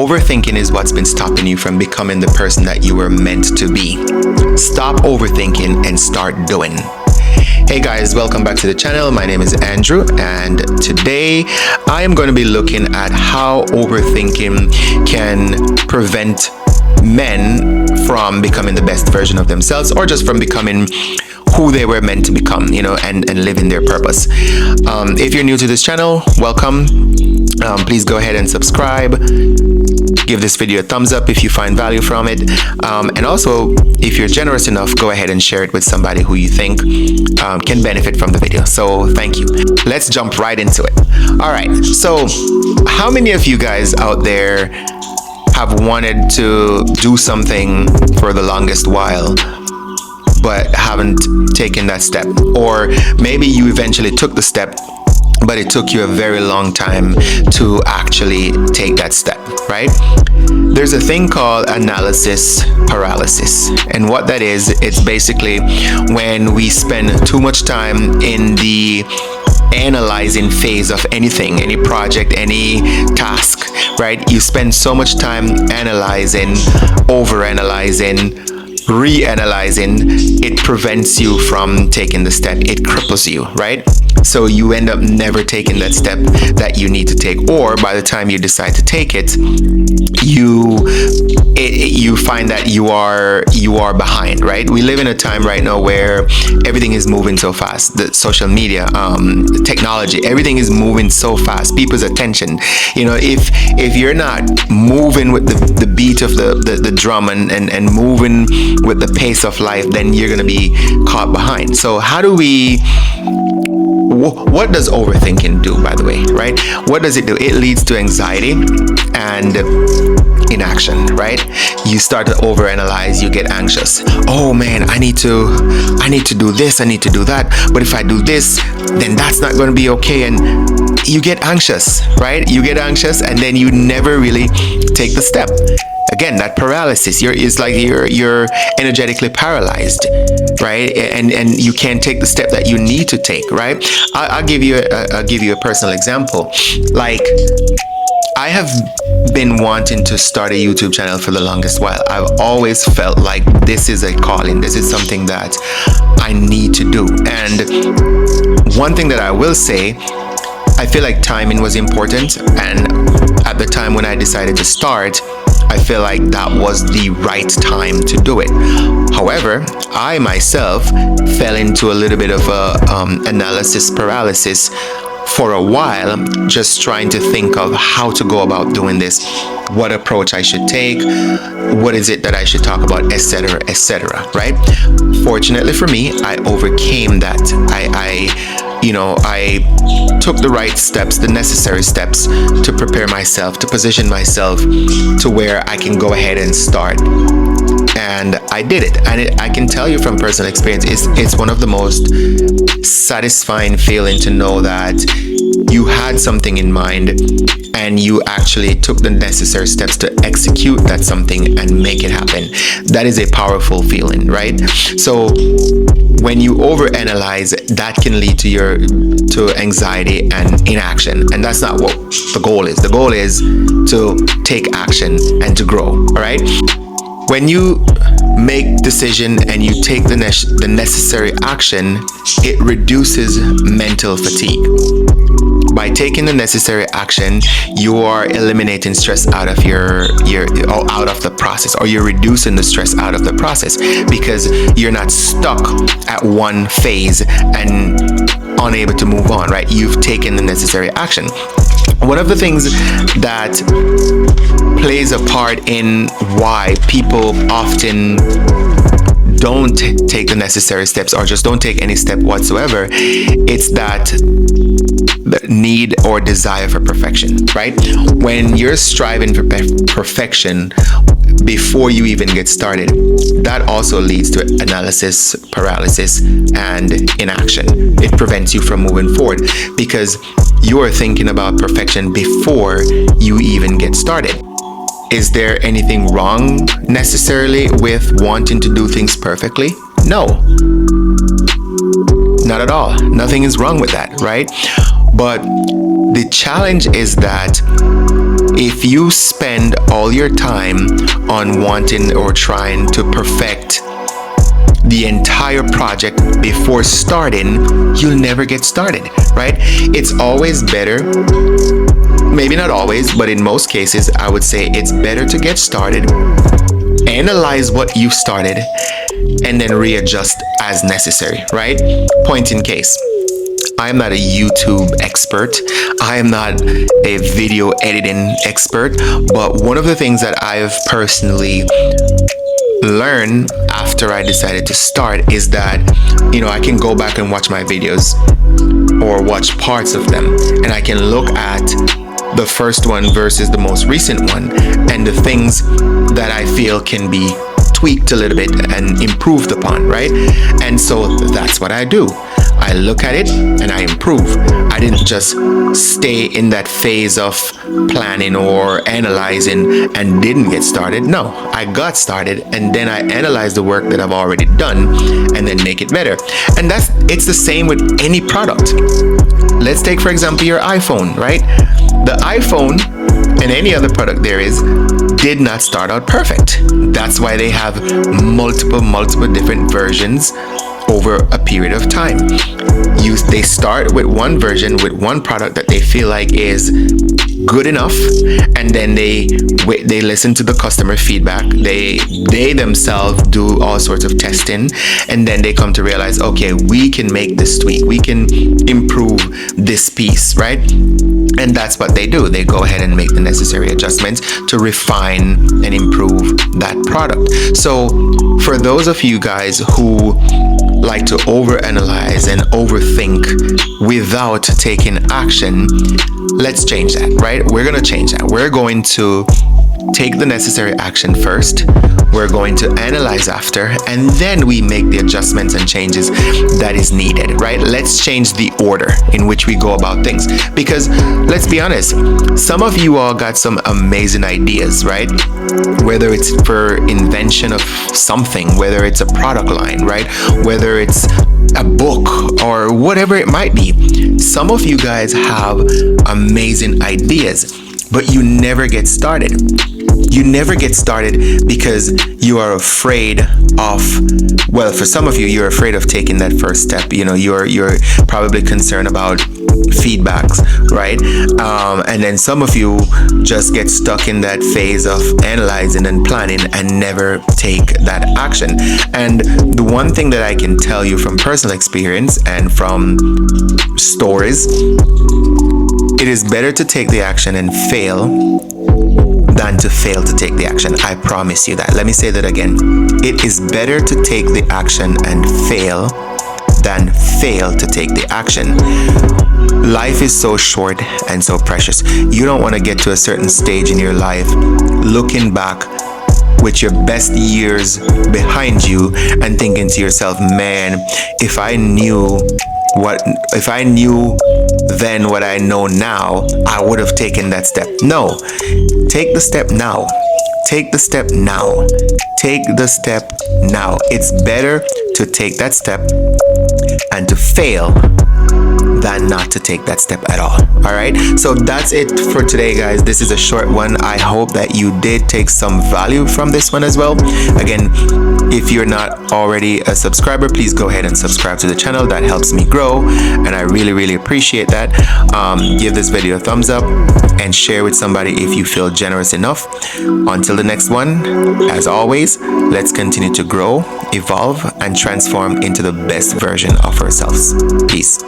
Overthinking is what's been stopping you from becoming the person that you were meant to be. Stop overthinking and start doing. Hey guys, welcome back to the channel. My name is Andrew, and today I am going to be looking at how overthinking can prevent men from becoming the best version of themselves, or just from becoming who they were meant to become, and living their purpose. If you're new to this channel, welcome. Please go ahead and subscribe. Give this video a thumbs up if you find value from it. And also, if you're generous enough, go ahead and share it with somebody who you think can benefit from the video. So thank you. Let's jump right into it. All right. So how many of you guys out there have wanted to do something for the longest while, but haven't taken that step? Or maybe you eventually took the step, but it took you a very long time to actually take that step, right? There's a thing called analysis paralysis. And what that is, it's basically when we spend too much time in the analyzing phase of anything, any project, any task, right? You spend so much time analyzing, overanalyzing, reanalyzing. It prevents you from taking the step. It cripples you, right? So you end up never taking that step that you need to take, or by the time you decide to take it, you find that you are behind, right? We live in a time right now where everything is moving so fast. The social media, technology, everything is moving so fast. People's attention, if you're not moving with the beat of the drum and moving with the pace of life, then you're gonna be caught behind. So how do we? What does overthinking do, by the way, right? What does it do? It leads to anxiety and inaction, right? You start to overanalyze, you get anxious. Oh man, I need to do this, I need to do that. But if I do this, then that's not going to be okay. And you get anxious, right? You get anxious, and then you never really take the step. Again, that paralysis, it's like you're energetically paralyzed, right? And you can't take the step that you need to take, right? I'll give you a personal example. Like, I have been wanting to start a YouTube channel for the longest while. I've always felt like this is a calling. This is something that I need to do. And one thing that I will say, I feel like timing was important. And at the time when I decided to start, I feel like that was the right time to do it. However, I myself fell into a little bit of analysis paralysis for a while, just trying to think of how to go about doing this, what approach I should take, what is it that I should talk about, etc., right? Fortunately for me, I overcame that. I took the right steps, the necessary steps to prepare myself, to position myself to where I can go ahead and start. And I did it. And I can tell you from personal experience, it's one of the most satisfying feeling to know that you had something in mind and you actually took the necessary steps to execute that something and make it happen. That is a powerful feeling, right? So when you overanalyze, that can lead to anxiety and inaction, and that's not what the goal is. The goal is to take action and to grow. All right. When you make decision and you take the necessary action, it reduces mental fatigue. By taking the necessary action, you are eliminating stress out of out of the process, or you're reducing the stress out of the process, because you're not stuck at one phase and unable to move on, right? You've taken the necessary action. One of the things that plays a part in why people often don't take the necessary steps, or just don't take any step whatsoever, it's that need or desire for perfection, right? When you're striving for perfection before you even get started, that also leads to analysis paralysis and inaction. It prevents you from moving forward because you are thinking about perfection before you even get started. Is there anything wrong necessarily with wanting to do things perfectly? No, not at all. Nothing is wrong with that, right? But the challenge is that If you spend all your time on wanting or trying to perfect the entire project before starting, you'll never get started, right? It's always better, maybe not always, but in most cases, I would say it's better to get started, analyze what you started, and then readjust as necessary, right? Point in case, I am not a YouTube expert. I am not a video editing expert, but one of the things that I've personally learned after I decided to start is that, I can go back and watch my videos or watch parts of them, and I can look at the first one versus the most recent one and the things that I feel can be tweaked a little bit and improved upon, right? And so that's what I do. I look at it and I improve. I didn't just stay in that phase of planning or analyzing and didn't get started. No, I got started and then I analyze the work that I've already done and then make it better. And it's the same with any product. Let's take, for example, your iPhone, right? The iPhone and any other product there is did not start out perfect. That's why they have multiple different versions over a period of time. They start with one version with one product that they feel like is good enough, and then they listen to the customer feedback. They themselves do all sorts of testing, and then they come to realize, okay, we can make this tweak, we can improve this piece, right? And that's what they do. They go ahead and make the necessary adjustments to refine and improve that product. So for those of you guys who like to overanalyze and overthink without taking action, let's change that, right? We're going to change that. We're going to take the necessary action first. We're going to analyze after, and then we make the adjustments and changes that is needed, right? Let's change the order in which we go about things, because let's be honest, some of you all got some amazing ideas, right? Whether it's for invention of something, whether it's a product line, right? Whether it's a book or whatever it might be. Some of you guys have amazing ideas, but you never get started. You never get started because you are afraid of, well, for some of you, you're afraid of taking that first step. You're probably concerned about feedbacks, right? And then some of you just get stuck in that phase of analyzing and planning and never take that action. And the one thing that I can tell you from personal experience and from stories, it is better to take the action and fail than to fail to take the action. I promise you that. Let me say that again. It is better to take the action and fail than fail to take the action. Life is so short and so precious. You don't want to get to a certain stage in your life looking back with your best years behind you and thinking to yourself, man, if I knew then what I know now, I would have taken that step. No, take the step now. Take the step now. Take the step now. It's better to take that step and to fail than not to take that step at all. All right, so that's it for today, guys. This is a short one. I hope that you did take some value from this one as well. Again, if you're not already a subscriber, please go ahead and subscribe to the channel. That helps me grow, and I really appreciate that. Give this video a thumbs up and share with somebody if you feel generous enough. Until the next one, as always, let's continue to grow, evolve, and transform into the best version of ourselves. Peace.